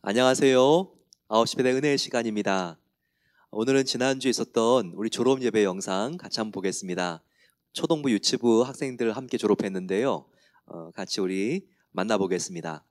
안녕하세요. 9시 배의 은혜의 시간입니다. 오늘은 지난주에 있었던 우리 졸업 예배 영상 같이 한번 보겠습니다. 초등부 유치부 학생들 함께 졸업했는데요. 같이 우리 만나보겠습니다.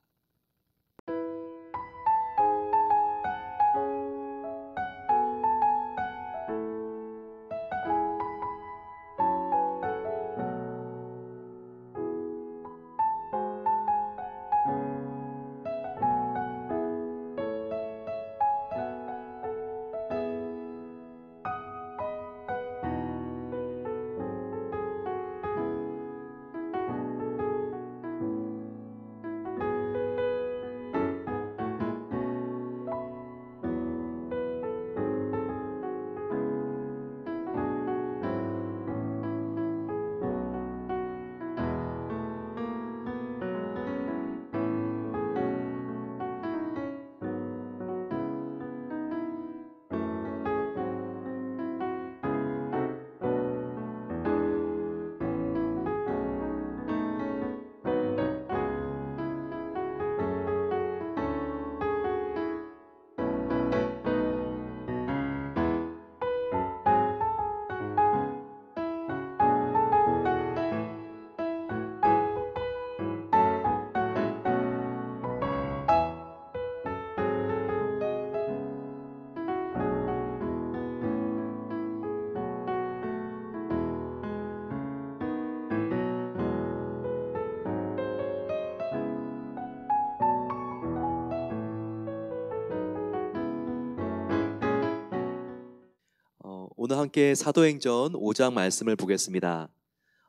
오늘 함께 사도행전 5장 말씀을 보겠습니다.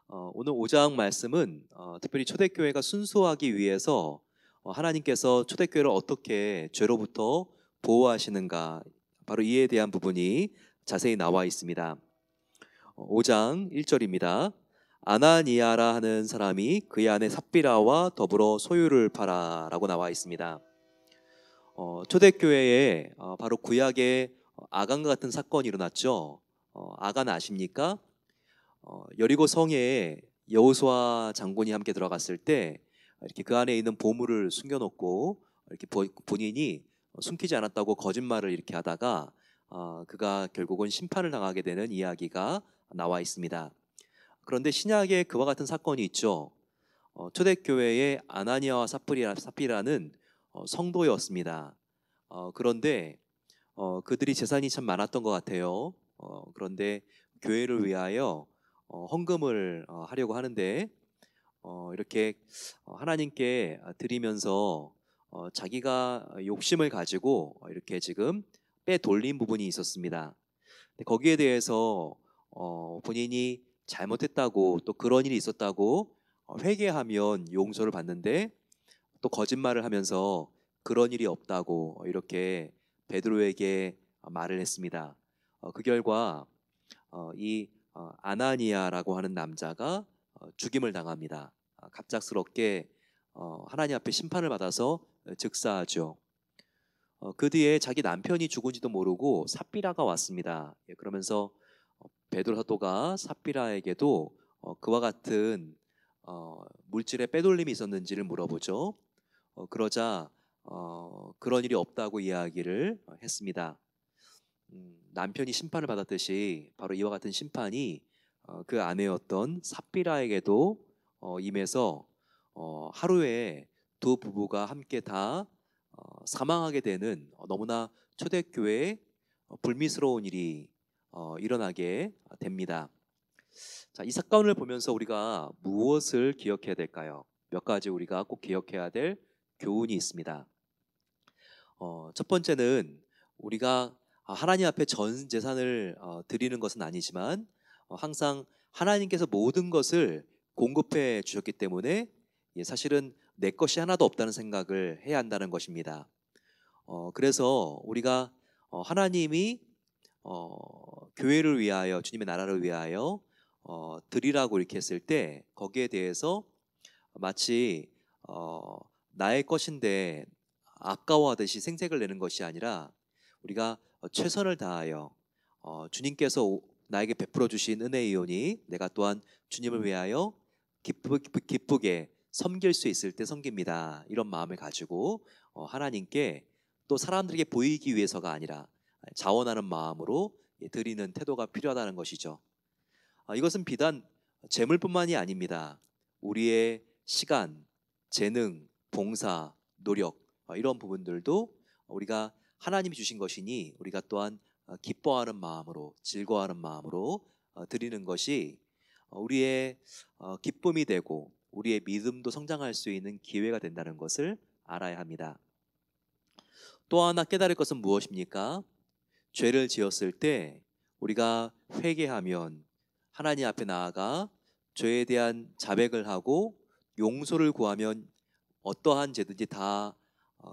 오늘 5장 말씀은 특별히 초대교회가 순수하기 위해서 하나님께서 초대교회를 어떻게 죄로부터 보호하시는가, 바로 이에 대한 부분이 자세히 나와 있습니다. 5장 1절입니다. 아나니아라 하는 사람이 그의 아내 삽비라와 더불어 소유를 팔아 라고 나와 있습니다. 초대교회에 바로 구약의 아간과 같은 사건이 일어났죠. 아간 아십니까? 여리고 성에 여호수아 장군이 함께 들어갔을 때 이렇게 그 안에 있는 보물을 숨겨놓고 이렇게 본인이 숨기지 않았다고 거짓말을 이렇게 하다가 그가 결국은 심판을 당하게 되는 이야기가 나와 있습니다. 그런데 신약에 그와 같은 사건이 있죠. 초대교회의 아나니아와 삽비라는 성도였습니다. 그런데 그들이 재산이 참 많았던 것 같아요. 그런데 교회를 위하여 헌금을 하려고 하는데 이렇게 하나님께 드리면서 자기가 욕심을 가지고 이렇게 지금 빼돌린 부분이 있었습니다. 근데 거기에 대해서 본인이 잘못했다고, 또 그런 일이 있었다고 회개하면 용서를 받는데, 또 거짓말을 하면서 그런 일이 없다고 이렇게 베드로에게 말을 했습니다. 그 결과 이 아나니아라고 하는 남자가 죽임을 당합니다. 갑작스럽게 하나님 앞에 심판을 받아서 즉사하죠. 그 뒤에 자기 남편이 죽은지도 모르고 삽비라가 왔습니다. 그러면서 베드로 사도가 삽비라에게도 그와 같은 물질의 빼돌림이 있었는지를 물어보죠. 그러자 그런 일이 없다고 이야기를 했습니다. 남편이 심판을 받았듯이 바로 이와 같은 심판이 그 아내였던 삽비라에게도 임해서 하루에 두 부부가 함께 다 사망하게 되는 너무나 초대교회에 불미스러운 일이 일어나게 됩니다. 자, 이 사건을 보면서 우리가 무엇을 기억해야 될까요? 몇 가지 우리가 꼭 기억해야 될 교훈이 있습니다. 첫 번째는 우리가 하나님 앞에 전 재산을 드리는 것은 아니지만 항상 하나님께서 모든 것을 공급해 주셨기 때문에 사실은 내 것이 하나도 없다는 생각을 해야 한다는 것입니다. 그래서 우리가 하나님이 교회를 위하여, 주님의 나라를 위하여 드리라고 이렇게 했을 때 거기에 대해서 마치 나의 것인데 아까워하듯이 생색을 내는 것이 아니라 우리가 최선을 다하여 주님께서 나에게 베풀어 주신 은혜이오니 내가 또한 주님을 위하여 기쁘게 섬길 수 있을 때 섬깁니다. 이런 마음을 가지고 하나님께 또 사람들에게 보이기 위해서가 아니라 자원하는 마음으로 드리는 태도가 필요하다는 것이죠. 이것은 비단 재물뿐만이 아닙니다. 우리의 시간, 재능, 봉사, 노력 이런 부분들도 우리가 하나님이 주신 것이니 우리가 또한 기뻐하는 마음으로 즐거워하는 마음으로 드리는 것이 우리의 기쁨이 되고 우리의 믿음도 성장할 수 있는 기회가 된다는 것을 알아야 합니다. 또 하나 깨달을 것은 무엇입니까? 죄를 지었을 때 우리가 회개하면 하나님 앞에 나아가 죄에 대한 자백을 하고 용서를 구하면 어떠한 죄든지 다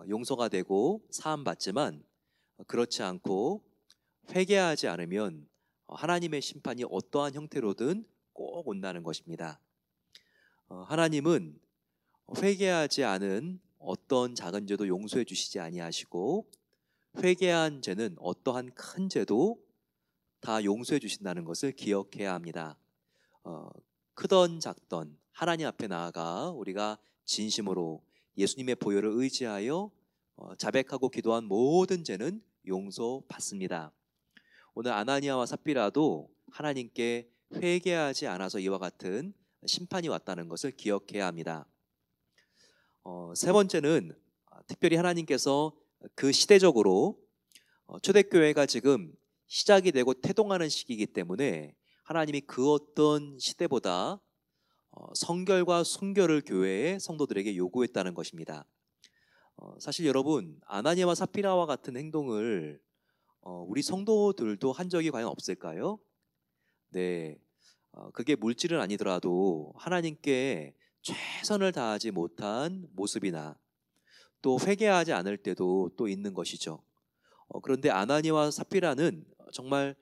용서가 되고 사함받지만 그렇지 않고 회개하지 않으면 하나님의 심판이 어떠한 형태로든 꼭 온다는 것입니다. 하나님은 회개하지 않은 어떤 작은 죄도 용서해 주시지 아니하시고 회개한 죄는 어떠한 큰 죄도 다 용서해 주신다는 것을 기억해야 합니다. 크던 작던 하나님 앞에 나아가 우리가 진심으로 예수님의 보혈을 의지하여 자백하고 기도한 모든 죄는 용서받습니다. 오늘 아나니아와 삽비라도 하나님께 회개하지 않아서 이와 같은 심판이 왔다는 것을 기억해야 합니다. 세 번째는 특별히 하나님께서 그 시대적으로 초대교회가 지금 시작이 되고 태동하는 시기이기 때문에 하나님이 그 어떤 시대보다 성결과 순결을 교회의 성도들에게 요구했다는 것입니다. 사실 여러분 아나니아와 삽비라와 같은 행동을 우리 성도들도 한 적이 과연 없을까요? 네, 그게 물질은 아니더라도 하나님께 최선을 다하지 못한 모습이나 또 회개하지 않을 때도 또 있는 것이죠. 그런데 아나니아와 삽비라는 정말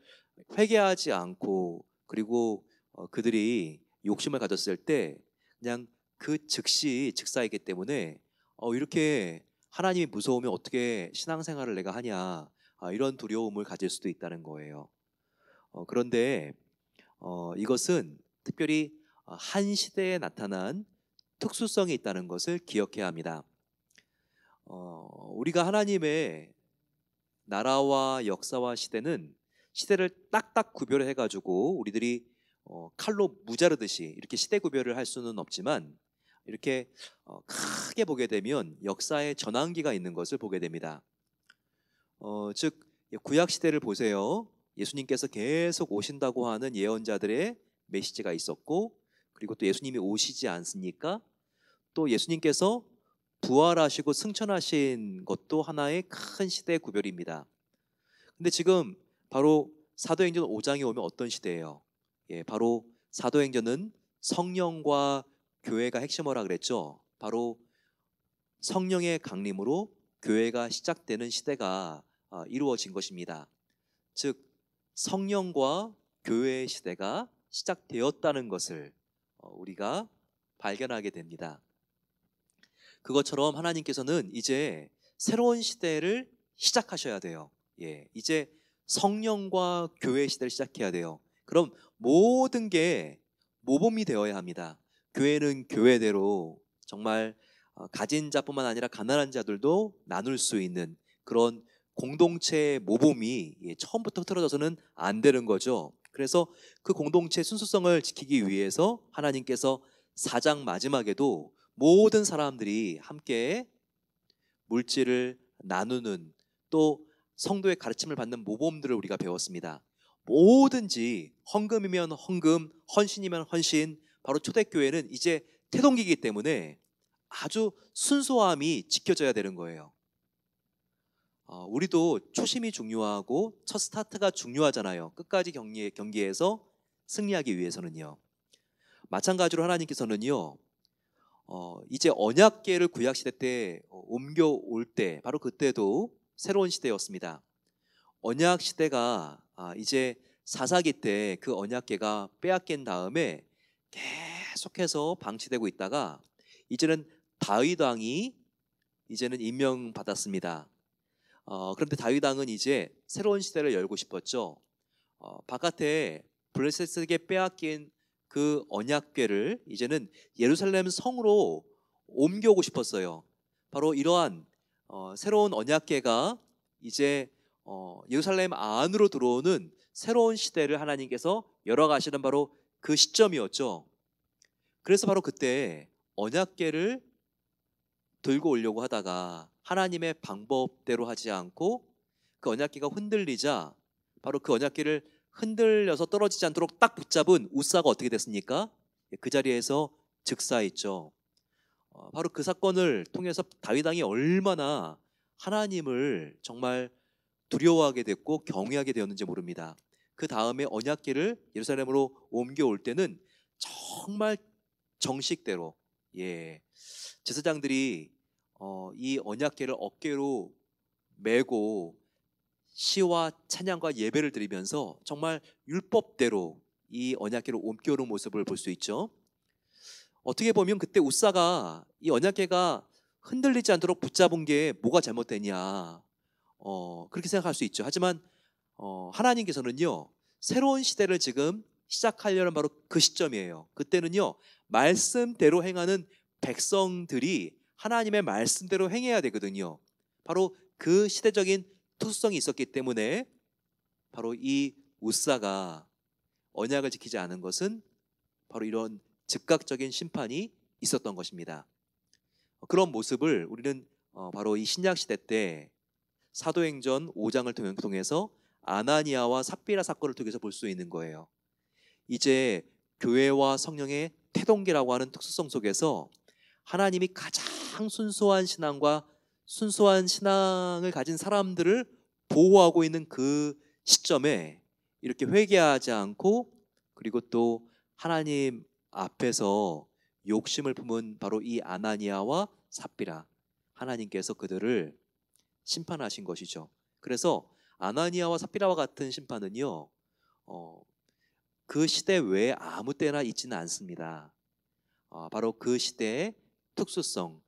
회개하지 않고 그리고 그들이 욕심을 가졌을 때 그냥 그 즉시 즉사이기 때문에 이렇게 하나님이 무서우면 어떻게 신앙생활을 내가 하냐 이런 두려움을 가질 수도 있다는 거예요. 그런데 이것은 특별히 한 시대에 나타난 특수성이 있다는 것을 기억해야 합니다. 우리가 하나님의 나라와 역사와 시대를 딱딱 구별을 해가지고 우리들이 칼로 무자르듯이 이렇게 시대 구별을 할 수는 없지만 이렇게 크게 보게 되면 역사의 전환기가 있는 것을 보게 됩니다. 즉 구약 시대를 보세요. 예수님께서 계속 오신다고 하는 예언자들의 메시지가 있었고 그리고 또 예수님이 오시지 않습니까? 또 예수님께서 부활하시고 승천하신 것도 하나의 큰 시대 구별입니다. 근데 지금 바로 사도행전 5장에 오면 어떤 시대예요? 바로 사도행전은 성령과 교회가 핵심어라 그랬죠. 바로 성령의 강림으로 교회가 시작되는 시대가 이루어진 것입니다. 즉 성령과 교회의 시대가 시작되었다는 것을 우리가 발견하게 됩니다. 그것처럼 하나님께서는 이제 새로운 시대를 시작하셔야 돼요. 이제 성령과 교회의 시대를 시작해야 돼요. 그럼 모든 게 모범이 되어야 합니다. 교회는 교회대로 정말 가진 자뿐만 아니라 가난한 자들도 나눌 수 있는 그런 공동체의 모범이 처음부터 틀어져서는 안 되는 거죠. 그래서 그 공동체의 순수성을 지키기 위해서 하나님께서 4장 마지막에도 모든 사람들이 함께 물질을 나누는 또 성도의 가르침을 받는 모범들을 우리가 배웠습니다. 뭐든지 헌금이면 헌금, 헌신이면 헌신, 바로 초대교회는 이제 태동기이기 때문에 아주 순수함이 지켜져야 되는 거예요. 우리도 초심이 중요하고 첫 스타트가 중요하잖아요. 끝까지 경기에서 승리하기 위해서는요. 마찬가지로 하나님께서는요. 이제 언약궤를 구약 시대 때 옮겨올 때 바로 그때도 새로운 시대였습니다. 언약 시대가 이제 사사기 때 그 언약궤가 빼앗긴 다음에 계속해서 방치되고 있다가 이제는 다윗 왕이 이제는 임명받았습니다. 그런데 다윗 왕은 이제 새로운 시대를 열고 싶었죠. 바깥에 블레셋에게 빼앗긴 그 언약궤를 이제는 예루살렘 성으로 옮겨오고 싶었어요. 바로 이러한 새로운 언약궤가 이제 예루살렘 안으로 들어오는 새로운 시대를 하나님께서 열어가시는 바로 그 시점이었죠. 그래서 바로 그때 언약궤를 들고 오려고 하다가 하나님의 방법대로 하지 않고 그 언약궤가 흔들리자 바로 그 언약궤를 흔들려서 떨어지지 않도록 딱 붙잡은 우사가 어떻게 됐습니까? 그 자리에서 즉사했죠. 바로 그 사건을 통해서 다윗 왕이 얼마나 하나님을 정말 두려워하게 됐고 경외하게 되었는지 모릅니다. 그 다음에 언약궤를 예루살렘으로 옮겨올 때는 정말 정식대로 제사장들이 이 언약궤를 어깨로 메고 시와 찬양과 예배를 드리면서 정말 율법대로 이 언약궤를 옮겨오는 모습을 볼 수 있죠. 어떻게 보면 그때 우사가 이 언약궤가 흔들리지 않도록 붙잡은 게 뭐가 잘못되냐 그렇게 생각할 수 있죠. 하지만 하나님께서는요 새로운 시대를 지금 시작하려는 바로 그 시점이에요. 그때는요 말씀대로 행하는 백성들이 하나님의 말씀대로 행해야 되거든요. 바로 그 시대적인 특수성이 있었기 때문에 바로 이 우사가 언약을 지키지 않은 것은 바로 이런 즉각적인 심판이 있었던 것입니다. 그런 모습을 우리는 바로 이 신약 시대 때 사도행전 5장을 통해서 아나니아와 삽비라 사건을 통해서 볼 수 있는 거예요. 이제 교회와 성령의 태동기라고 하는 특수성 속에서 하나님이 가장 순수한 신앙과 순수한 신앙을 가진 사람들을 보호하고 있는 그 시점에 이렇게 회개하지 않고 그리고 또 하나님 앞에서 욕심을 품은 바로 이 아나니아와 삽비라, 하나님께서 그들을 심판하신 것이죠. 그래서 아나니아와 삽비라와 같은 심판은요 그 시대 외에 아무 때나 있지는 않습니다. 바로 그 시대의 특수성,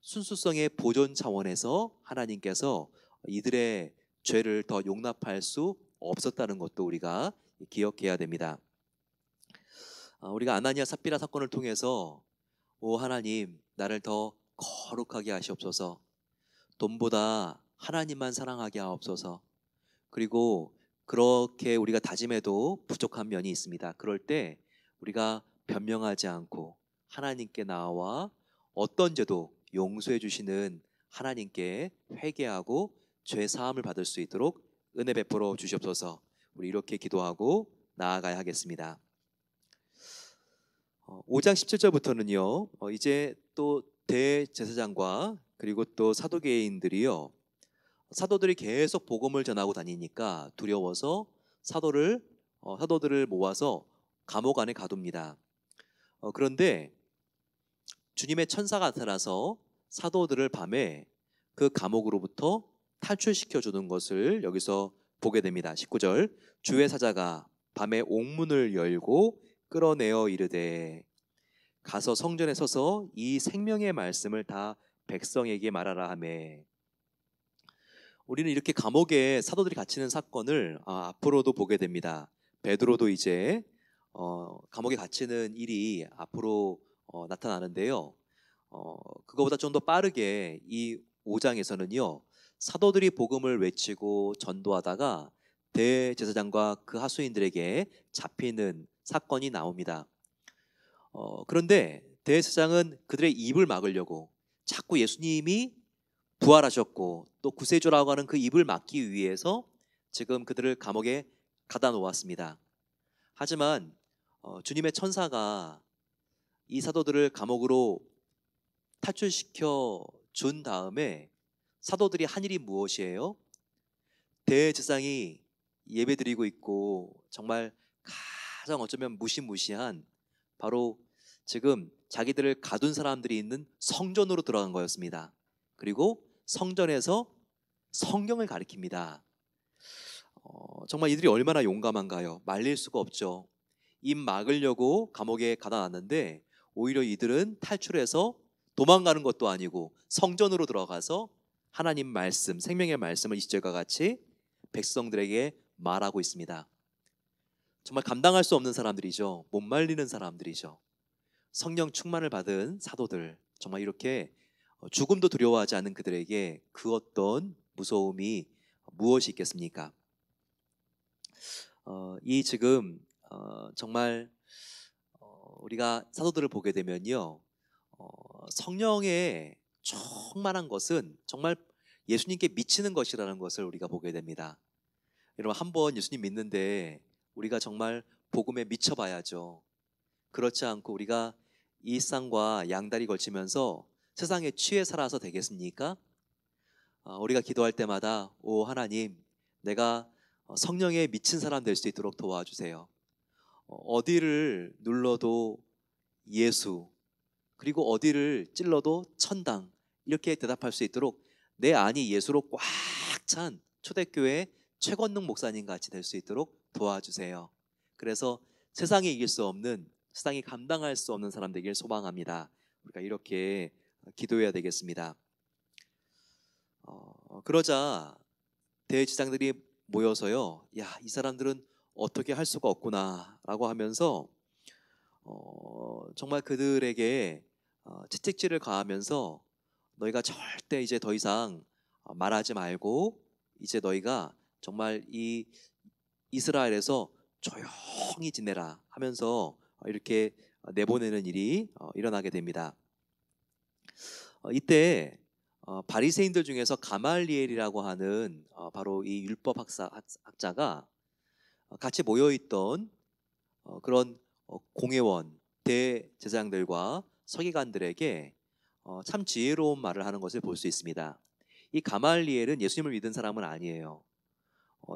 순수성의 보존 차원에서 하나님께서 이들의 죄를 더 용납할 수 없었다는 것도 우리가 기억해야 됩니다. 우리가 아나니아 삽비라 사건을 통해서 오 하나님 나를 더 거룩하게 하시옵소서, 돈보다 하나님만 사랑하게 하옵소서, 그리고 그렇게 우리가 다짐해도 부족한 면이 있습니다. 그럴 때 우리가 변명하지 않고 하나님께 나와 어떤 죄도 용서해 주시는 하나님께 회개하고 죄 사함을 받을 수 있도록 은혜 베풀어 주시옵소서. 우리 이렇게 기도하고 나아가야 하겠습니다. 5장 17절부터는요 이제 또 대제사장과 그리고 또 사도계인들이요 사도들이 계속 복음을 전하고 다니니까 두려워서 사도들을 모아서 감옥 안에 가둡니다. 그런데 주님의 천사가 나타나서 사도들을 밤에 그 감옥으로부터 탈출시켜 주는 것을 여기서 보게 됩니다. 19절 주의 사자가 밤에 옥문을 열고 끌어내어 이르되 가서 성전에 서서 이 생명의 말씀을 다 백성에게 말하라 하매, 우리는 이렇게 감옥에 사도들이 갇히는 사건을 앞으로도 보게 됩니다. 베드로도 이제 감옥에 갇히는 일이 앞으로 나타나는데요. 그거보다 좀 더 빠르게 이 5장에서는요 사도들이 복음을 외치고 전도하다가 대제사장과 그 하수인들에게 잡히는 사건이 나옵니다. 그런데 대제사장은 그들의 입을 막으려고 자꾸 예수님이 부활하셨고 또 구세주라고 하는 그 입을 막기 위해서 지금 그들을 감옥에 가다 놓았습니다. 하지만 주님의 천사가 이 사도들을 감옥으로 탈출시켜 준 다음에 사도들이 한 일이 무엇이에요? 대제사장이 예배드리고 있고 정말 가장 어쩌면 무시무시한 바로 지금 자기들을 가둔 사람들이 있는 성전으로 들어간 거였습니다. 그리고 성전에서 성경을 가리킵니다. 정말 이들이 얼마나 용감한가요? 말릴 수가 없죠. 입 막으려고 감옥에 가다 놨는데 오히려 이들은 탈출해서 도망가는 것도 아니고 성전으로 들어가서 하나님 말씀, 생명의 말씀을 20절과 같이 백성들에게 말하고 있습니다. 정말 감당할 수 없는 사람들이죠. 못 말리는 사람들이죠. 성령 충만을 받은 사도들, 정말 이렇게 죽음도 두려워하지 않는 그들에게 그 어떤 무서움이 무엇이 있겠습니까? 이 지금 정말 우리가 사도들을 보게 되면요, 성령의 충만한 것은 정말 예수님께 미치는 것이라는 것을 우리가 보게 됩니다. 여러분, 한번 예수님 믿는데 우리가 정말 복음에 미쳐봐야죠. 그렇지 않고 우리가 이 쌍과 양다리 걸치면서 세상에 취해 살아서 되겠습니까? 우리가 기도할 때마다 오 하나님, 내가 성령에 미친 사람 될 수 있도록 도와주세요. 어디를 눌러도 예수, 그리고 어디를 찔러도 천당, 이렇게 대답할 수 있도록 내 안이 예수로 꽉 찬 초대교회 최건능 목사님 같이 될 수 있도록 도와주세요. 그래서 세상이 이길 수 없는, 세상이 감당할 수 없는 사람 되길 소망합니다. 우리가 이렇게 기도해야 되겠습니다. 그러자 대제사장들이 모여서요, 야, 이 사람들은 어떻게 할 수가 없구나라고 하면서 정말 그들에게 채찍질을 가하면서 너희가 절대 이제 더 이상 말하지 말고 이제 너희가 정말 이 이스라엘에서 조용히 지내라 하면서 이렇게 내보내는 일이 일어나게 됩니다. 이때 바리새인들 중에서 가말리엘이라고 하는 바로 이 율법 학자가 같이 모여있던 그런 공회원 대제사장들과 서기관들에게 참 지혜로운 말을 하는 것을 볼 수 있습니다. 이 가말리엘은 예수님을 믿은 사람은 아니에요.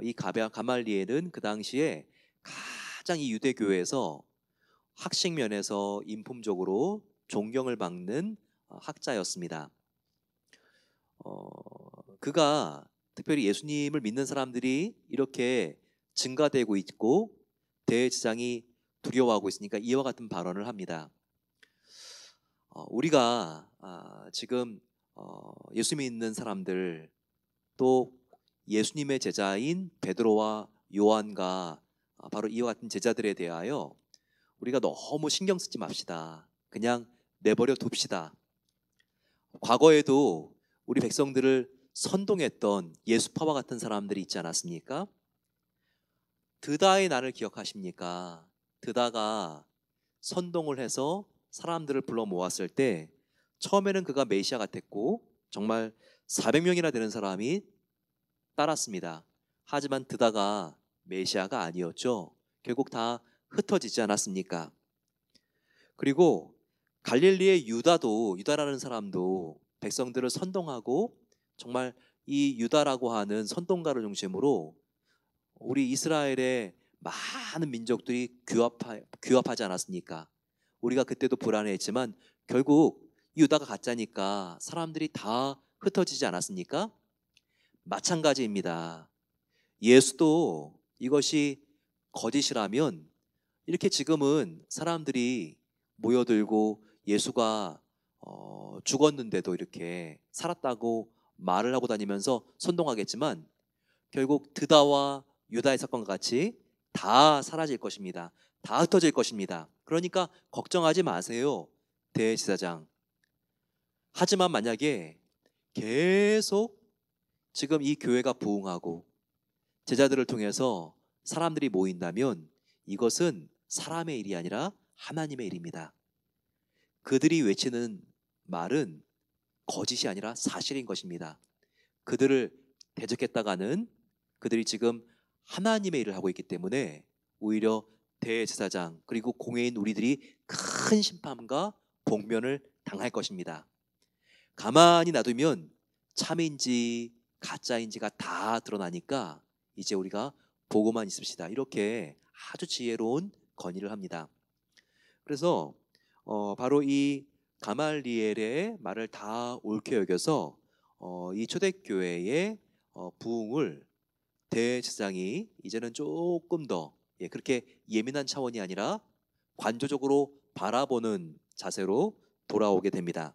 이 가말리엘은 그 당시에 가장 이 유대교회에서 학식 면에서 인품적으로 존경을 받는 학자였습니다. 그가 특별히 예수님을 믿는 사람들이 이렇게 증가되고 있고 대제사장이 두려워하고 있으니까 이와 같은 발언을 합니다. 우리가 지금 예수 믿는 사람들, 또 예수님의 제자인 베드로와 요한과 바로 이와 같은 제자들에 대하여 우리가 너무 신경 쓰지 맙시다. 그냥 내버려 둡시다. 과거에도 우리 백성들을 선동했던 예수파와 같은 사람들이 있지 않았습니까? 드다의 날을 기억하십니까? 드다가 선동을 해서 사람들을 불러 모았을 때 처음에는 그가 메시아 같았고 정말 400명이나 되는 사람이 따랐습니다. 하지만 드다가 메시아가 아니었죠. 결국 다 흩어지지 않았습니까? 그리고 갈릴리의 유다라는 사람도 백성들을 선동하고 정말 이 유다라고 하는 선동가를 중심으로 우리 이스라엘의 많은 민족들이 규합하지 않았습니까? 우리가 그때도 불안해했지만 결국 유다가 가짜니까 사람들이 다 흩어지지 않았습니까? 마찬가지입니다. 예수도 이것이 거짓이라면 이렇게 지금은 사람들이 모여들고 예수가 죽었는데도 이렇게 살았다고 말을 하고 다니면서 선동하겠지만 결국 드다와 유다의 사건과 같이 다 사라질 것입니다. 다 흩어질 것입니다. 그러니까 걱정하지 마세요, 대제사장. 하지만 만약에 계속 지금 이 교회가 부흥하고 제자들을 통해서 사람들이 모인다면 이것은 사람의 일이 아니라 하나님의 일입니다. 그들이 외치는 말은 거짓이 아니라 사실인 것입니다. 그들을 대적했다가는 그들이 지금 하나님의 일을 하고 있기 때문에 오히려 대제사장 그리고 공회인 우리들이 큰 심판과 복면을 당할 것입니다. 가만히 놔두면 참인지 가짜인지가 다 드러나니까 이제 우리가 보고만 있읍시다. 이렇게 아주 지혜로운 건의를 합니다. 그래서 바로 이 가말리엘의 말을 다 옳게 여겨서 이 초대교회의 부흥을 대제사장이 이제는 조금 더 그렇게 예민한 차원이 아니라 관조적으로 바라보는 자세로 돌아오게 됩니다.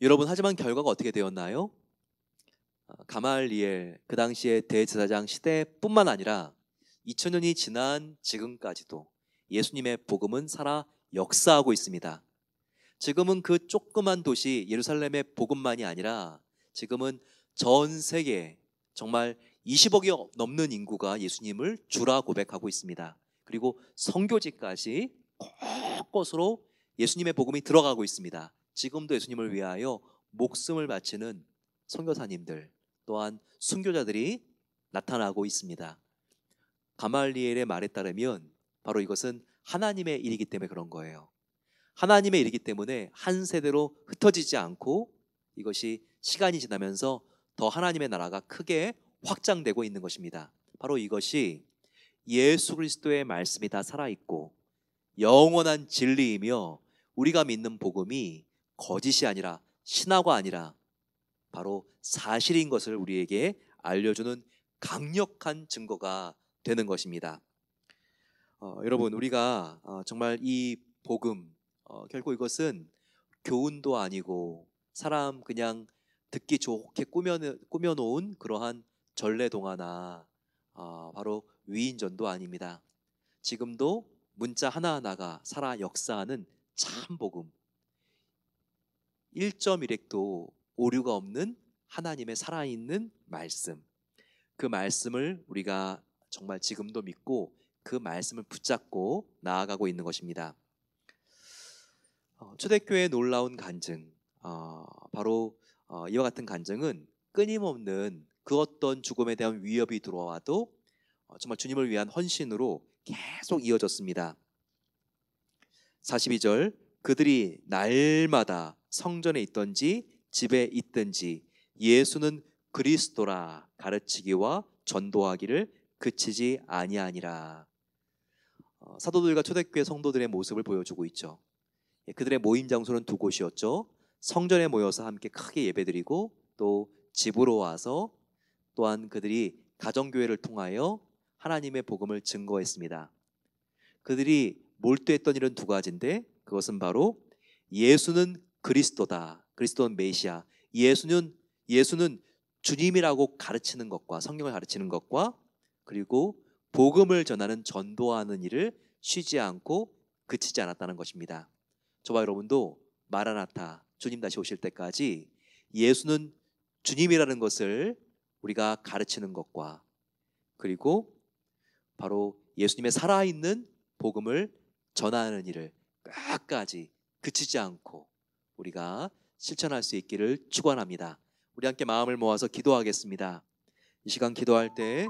여러분, 하지만 결과가 어떻게 되었나요? 가말리엘 그 당시의 대제사장 시대뿐만 아니라 2000년이 지난 지금까지도 예수님의 복음은 살아 역사하고 있습니다. 지금은 그 조그만 도시 예루살렘의 복음만이 아니라 지금은 전 세계 정말 20억이 넘는 인구가 예수님을 주라 고백하고 있습니다. 그리고 선교지까지 곳곳으로 예수님의 복음이 들어가고 있습니다. 지금도 예수님을 위하여 목숨을 바치는 선교사님들 또한 순교자들이 나타나고 있습니다. 가말리엘의 말에 따르면 바로 이것은 하나님의 일이기 때문에 그런 거예요. 하나님의 일이기 때문에 한 세대로 흩어지지 않고 이것이 시간이 지나면서 더 하나님의 나라가 크게 확장되고 있는 것입니다. 바로 이것이 예수 그리스도의 말씀이 다 살아있고 영원한 진리이며 우리가 믿는 복음이 거짓이 아니라 신화가 아니라 바로 사실인 것을 우리에게 알려주는 강력한 증거가 되는 것입니다. 여러분, 우리가 정말 이 복음 결코 이것은 교훈도 아니고 사람 그냥 듣기 좋게 꾸며놓은 그러한 전래동화나 바로 위인전도 아닙니다. 지금도 문자 하나하나가 살아 역사하는 참 복음, 1.1핵도 오류가 없는 하나님의 살아있는 말씀, 그 말씀을 우리가 정말 지금도 믿고 그 말씀을 붙잡고 나아가고 있는 것입니다. 초대교회의 놀라운 간증, 바로 이와 같은 간증은 끊임없는 그 어떤 죽음에 대한 위협이 들어와도 정말 주님을 위한 헌신으로 계속 이어졌습니다. 42절, 그들이 날마다 성전에 있든지 집에 있든지 예수는 그리스도라 가르치기와 전도하기를 그치지 아니하니라. 사도들과 초대교회 성도들의 모습을 보여주고 있죠. 그들의 모임 장소는 두 곳이었죠. 성전에 모여서 함께 크게 예배드리고 또 집으로 와서 또한 그들이 가정교회를 통하여 하나님의 복음을 증거했습니다. 그들이 몰두했던 일은 두 가지인데 그것은 바로 예수는 그리스도다, 그리스도는 메시아, 예수는 주님이라고 가르치는 것과 성경을 가르치는 것과 그리고 복음을 전하는 전도하는 일을 쉬지 않고 그치지 않았다는 것입니다. 저와 여러분도 마라나타, 주님 다시 오실 때까지 예수는 주님이라는 것을 우리가 가르치는 것과 그리고 바로 예수님의 살아있는 복음을 전하는 일을 끝까지 그치지 않고 우리가 실천할 수 있기를 축원합니다. 우리 함께 마음을 모아서 기도하겠습니다. 이 시간 기도할 때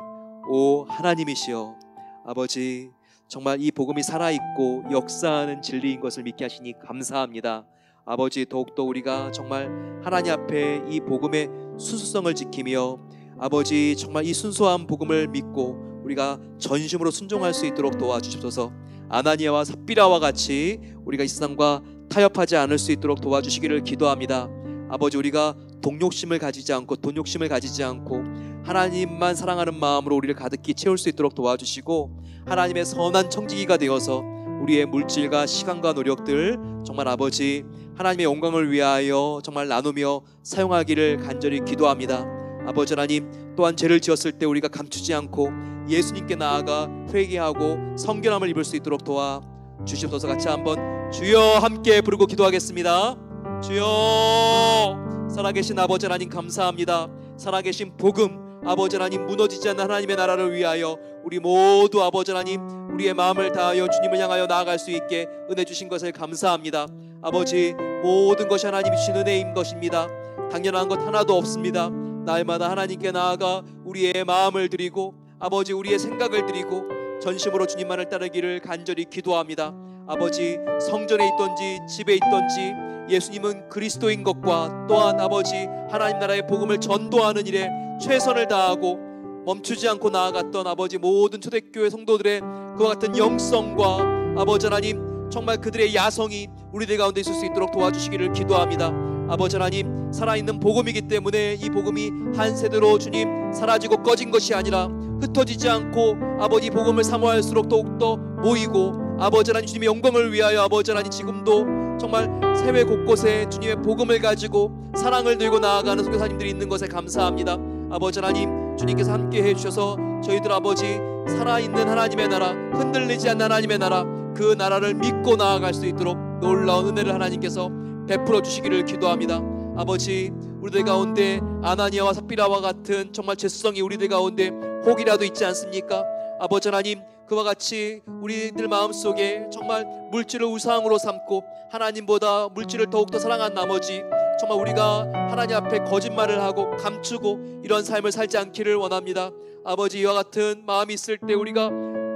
오 하나님이시여 아버지, 정말 이 복음이 살아있고 역사하는 진리인 것을 믿게 하시니 감사합니다. 아버지, 더욱더 우리가 정말 하나님 앞에 이 복음의 순수성을 지키며 아버지 정말 이 순수한 복음을 믿고 우리가 전심으로 순종할 수 있도록 도와주시옵소서. 아나니아와 삽비라와 같이 우리가 이 세상과 타협하지 않을 수 있도록 도와주시기를 기도합니다. 아버지, 우리가 동욕심을 가지지 않고 돈욕심을 가지지 않고 하나님만 사랑하는 마음으로 우리를 가득히 채울 수 있도록 도와주시고 하나님의 선한 청지기가 되어서 우리의 물질과 시간과 노력들 정말 아버지 하나님의 영광을 위하여 정말 나누며 사용하기를 간절히 기도합니다. 아버지 하나님, 또한 죄를 지었을 때 우리가 감추지 않고 예수님께 나아가 회개하고 성결함을 입을 수 있도록 도와주시옵소서. 같이 한번 주여 함께 부르고 기도하겠습니다. 주여, 살아계신 아버지 하나님 감사합니다. 살아계신 복음, 아버지 하나님, 무너지지 않는 하나님의 나라를 위하여 우리 모두 아버지 하나님 우리의 마음을 다하여 주님을 향하여 나아갈 수 있게 은혜 주신 것을 감사합니다. 아버지, 모든 것이 하나님이 주신 은혜인 것입니다. 당연한 것 하나도 없습니다. 날마다 하나님께 나아가 우리의 마음을 드리고 아버지 우리의 생각을 드리고 전심으로 주님만을 따르기를 간절히 기도합니다. 아버지, 성전에 있든지 집에 있든지 예수님은 그리스도인 것과 또한 아버지 하나님 나라의 복음을 전도하는 일에 최선을 다하고 멈추지 않고 나아갔던 아버지 모든 초대교회 성도들의 그와 같은 영성과 아버지 하나님 정말 그들의 야성이 우리들 가운데 있을 수 있도록 도와주시기를 기도합니다. 아버지 하나님, 살아있는 복음이기 때문에 이 복음이 한 세대로 주님 사라지고 꺼진 것이 아니라 흩어지지 않고 아버지 복음을 사모할수록 더욱더 모이고 아버지 하나님 주님의 영광을 위하여 아버지 하나님 지금도 정말 세계 곳곳에 주님의 복음을 가지고 사랑을 들고 나아가는 선교사님들이 있는 것에 감사합니다. 아버지 하나님, 주님께서 함께 해주셔서 저희들 아버지 살아있는 하나님의 나라, 흔들리지 않는 하나님의 나라, 그 나라를 믿고 나아갈 수 있도록 놀라운 은혜를 하나님께서 베풀어 주시기를 기도합니다. 아버지, 우리들 가운데 아나니아와 삽비라와 같은 정말 죄성이 우리들 가운데 혹이라도 있지 않습니까? 아버지 하나님, 그와 같이 우리들 마음속에 정말 물질을 우상으로 삼고 하나님보다 물질을 더욱더 사랑한 나머지 정말 우리가 하나님 앞에 거짓말을 하고 감추고 이런 삶을 살지 않기를 원합니다. 아버지, 이와 같은 마음이 있을 때 우리가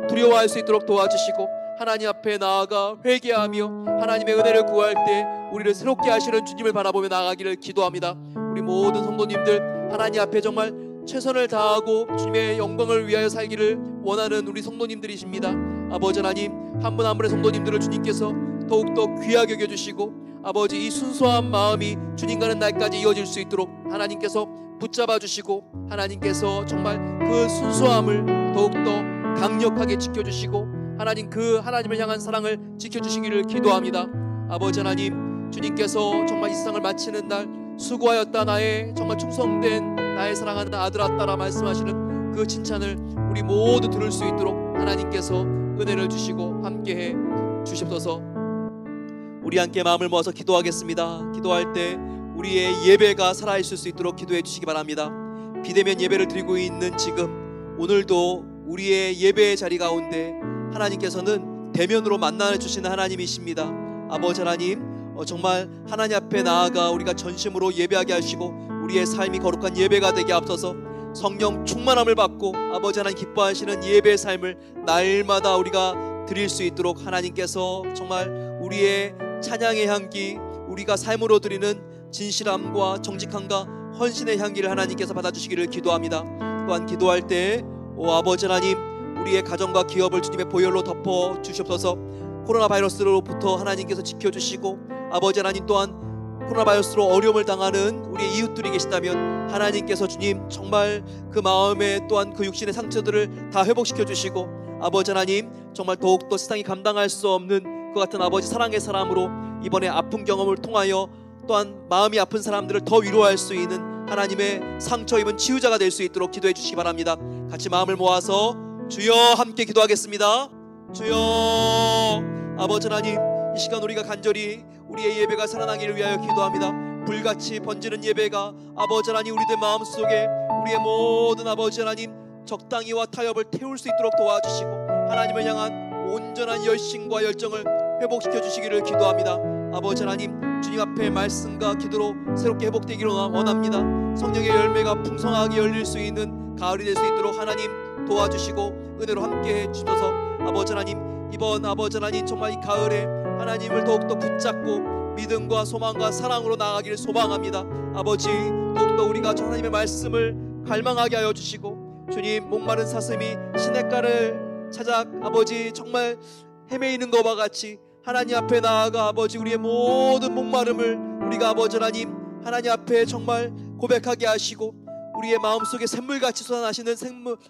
두려워할 수 있도록 도와주시고 하나님 앞에 나아가 회개하며 하나님의 은혜를 구할 때 우리를 새롭게 하시는 주님을 바라보며 나아가기를 기도합니다. 우리 모든 성도님들 하나님 앞에 정말 최선을 다하고 주님의 영광을 위하여 살기를 원하는 우리 성도님들이십니다. 아버지 하나님, 한 분 한 분의 성도님들을 주님께서 더욱더 귀하게 여겨주시고 아버지, 이 순수한 마음이 주님 가는 날까지 이어질 수 있도록 하나님께서 붙잡아 주시고 하나님께서 정말 그 순수함을 더욱더 강력하게 지켜주시고 하나님, 그 하나님을 향한 사랑을 지켜주시기를 기도합니다. 아버지 하나님, 주님께서 정말 이 세상을 마치는 날 수고하였다 나의 정말 충성된 나의 사랑하는 아들아 딸아 말씀하시는 그 칭찬을 우리 모두 들을 수 있도록 하나님께서 은혜를 주시고 함께해 주시옵소서. 우리 함께 마음을 모아서 기도하겠습니다. 기도할 때 우리의 예배가 살아있을 수 있도록 기도해 주시기 바랍니다. 비대면 예배를 드리고 있는 지금 오늘도 우리의 예배의 자리 가운데 하나님께서는 대면으로 만나 주시는 하나님이십니다. 아버지 하나님, 정말 하나님 앞에 나아가 우리가 전심으로 예배하게 하시고 우리의 삶이 거룩한 예배가 되게 앞서서 성령 충만함을 받고 아버지 하나님 기뻐하시는 예배의 삶을 날마다 우리가 드릴 수 있도록 하나님께서 정말 우리의 찬양의 향기, 우리가 삶으로 드리는 진실함과 정직함과 헌신의 향기를 하나님께서 받아주시기를 기도합니다. 또한 기도할 때 아버지 하나님, 우리의 가정과 기업을 주님의 보혈로 덮어 주시옵소서. 코로나 바이러스로부터 하나님께서 지켜주시고 아버지 하나님, 또한 코로나 바이러스로 어려움을 당하는 우리의 이웃들이 계시다면 하나님께서 주님 정말 그 마음에 또한 그 육신의 상처들을 다 회복시켜 주시고 아버지 하나님, 정말 더욱더 세상이 감당할 수 없는 그 같은 아버지 사랑의 사람으로 이번에 아픈 경험을 통하여 또한 마음이 아픈 사람들을 더 위로할 수 있는 하나님의 상처 입은 치유자가 될 수 있도록 기도해 주시기 바랍니다. 같이 마음을 모아서 주여 함께 기도하겠습니다. 주여. 아버지 하나님, 이 시간 우리가 간절히 우리의 예배가 살아나기를 위하여 기도합니다. 불같이 번지는 예배가 아버지 하나님 우리들 마음속에 우리의 모든 아버지 하나님 적당히와 타협을 태울 수 있도록 도와주시고 하나님을 향한 온전한 열심과 열정을 회복시켜 주시기를 기도합니다. 아버지 하나님, 주님 앞에 말씀과 기도로 새롭게 회복되기를 원합니다. 성령의 열매가 풍성하게 열릴 수 있는 가을이 될 수 있도록 하나님 도와주시고 은혜로 함께해 주셔서 아버지 하나님, 이번 아버지 하나님 정말 이 가을에 하나님을 더욱더 붙잡고 믿음과 소망과 사랑으로 나아가기를 소망합니다. 아버지, 더욱더 우리가 하나님의 말씀을 갈망하게 하여 주시고 주님, 목마른 사슴이 시냇가를 찾아 아버지 정말 헤매이는 것과 같이 하나님 앞에 나아가 아버지 우리의 모든 목마름을 우리가 아버지 하나님 앞에 정말 고백하게 하시고 우리의 마음속에 샘물같이 솟아나시는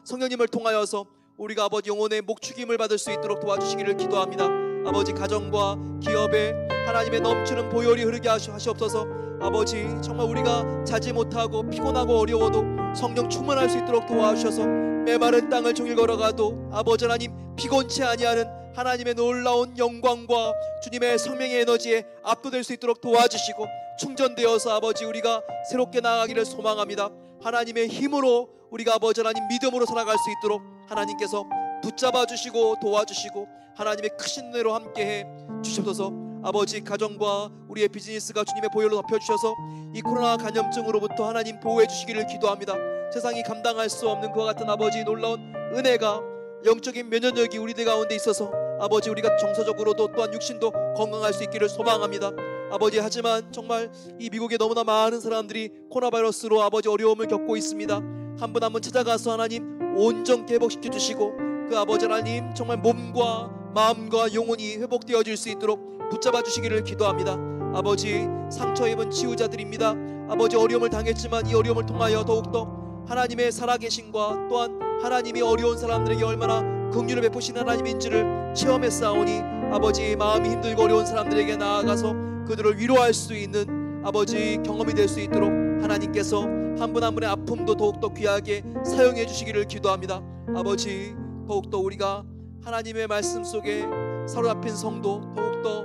성령님을 통하여서 우리가 아버지 영혼의 목축임을 받을 수 있도록 도와주시기를 기도합니다. 아버지, 가정과 기업에 하나님의 넘치는 보혈이 흐르게 하시옵소서. 아버지, 정말 우리가 자지 못하고 피곤하고 어려워도 성령 충만할 수 있도록 도와주셔서 메마른 땅을 종일 걸어가도 아버지 하나님 피곤치 아니하는 하나님의 놀라운 영광과 주님의 생명의 에너지에 압도될 수 있도록 도와주시고 충전되어서 아버지 우리가 새롭게 나아가기를 소망합니다. 하나님의 힘으로 우리가 아버지 하나님 믿음으로 살아갈 수 있도록 하나님께서 붙잡아 주시고 도와주시고 하나님의 크신 은혜로 함께해 주시옵소서. 아버지, 가정과 우리의 비즈니스가 주님의 보혈로 덮여주셔서 이 코로나 감염증으로부터 하나님 보호해 주시기를 기도합니다. 세상이 감당할 수 없는 그와 같은 아버지 놀라운 은혜가 영적인 면역력이 우리들 가운데 있어서 아버지 우리가 정서적으로도 또한 육신도 건강할 수 있기를 소망합니다. 아버지, 하지만 정말 이 미국에 너무나 많은 사람들이 코로나 바이러스로 아버지 어려움을 겪고 있습니다. 한 분 한 분 찾아가서 하나님 온전히 회복시켜 주시고 그 아버지 하나님 정말 몸과 마음과 영혼이 회복되어질 수 있도록 붙잡아 주시기를 기도합니다. 아버지, 상처 입은 치유자들입니다. 아버지, 어려움을 당했지만 이 어려움을 통하여 더욱더 하나님의 살아계심과 또한 하나님이 어려운 사람들에게 얼마나 긍휼을 베푸시는 하나님인지를 체험했사오니 아버지, 마음이 힘들고 어려운 사람들에게 나아가서 그들을 위로할 수 있는 아버지 경험이 될 수 있도록 하나님께서 한 분 한 분의 아픔도 더욱더 귀하게 사용해 주시기를 기도합니다. 아버지, 더욱더 우리가 하나님의 말씀 속에 사로잡힌 성도, 더욱더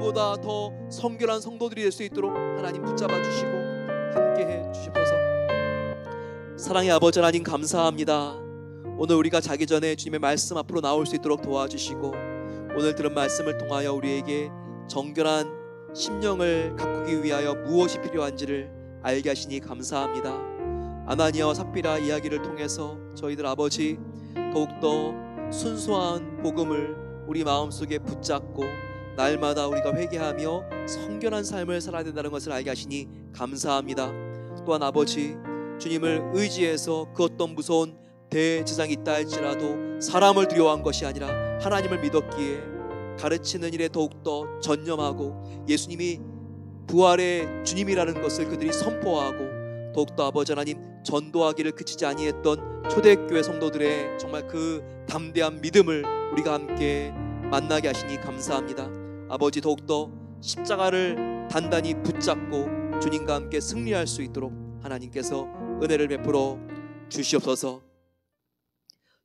그들보다 더 성결한 성도들이 될 수 있도록 하나님 붙잡아 주시고 함께해 주시옵소서. 사랑의 아버지 하나님 감사합니다. 오늘 우리가 자기 전에 주님의 말씀 앞으로 나올 수 있도록 도와주시고 오늘 들은 말씀을 통하여 우리에게 정결한 심령을 가꾸기 위하여 무엇이 필요한지를 알게 하시니 감사합니다. 아나니아와 삽비라 이야기를 통해서 저희들 아버지 더욱더 순수한 복음을 우리 마음속에 붙잡고 날마다 우리가 회개하며 성결한 삶을 살아야 된다는 것을 알게 하시니 감사합니다. 또한 아버지 주님을 의지해서 그 어떤 무서운 대제사장이 있다 할지라도 사람을 두려워한 것이 아니라 하나님을 믿었기에 가르치는 일에 더욱더 전념하고 예수님이 부활의 주님이라는 것을 그들이 선포하고 더욱더 아버지 하나님 전도하기를 그치지 아니했던 초대교회 성도들의 정말 그 담대한 믿음을 우리가 함께 만나게 하시니 감사합니다. 아버지 더욱더 십자가를 단단히 붙잡고 주님과 함께 승리할 수 있도록 하나님께서 은혜를 베풀어 주시옵소서.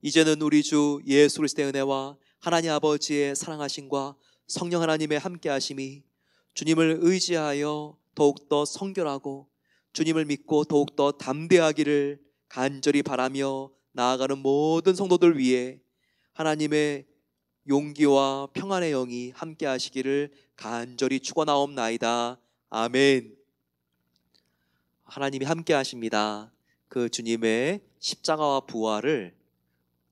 이제는 우리 주 예수 그리스도의 은혜와 하나님 아버지의 사랑하심과 성령 하나님의 함께하심이 주님을 의지하여 더욱더 성결하고 주님을 믿고 더욱더 담대하기를 간절히 바라며 나아가는 모든 성도들 위해 하나님의 용기와 평안의 영이 함께하시기를 간절히 축원하옵나이다. 아멘. 하나님이 함께하십니다. 그 주님의 십자가와 부활을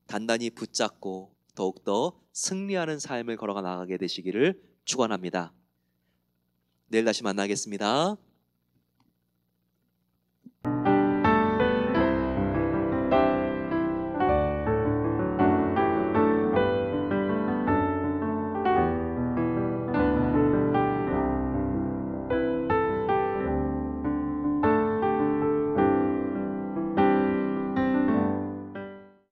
단단히 붙잡고 더욱더 승리하는 삶을 걸어가 나가게 되시기를 축원합니다. 내일 다시 만나겠습니다.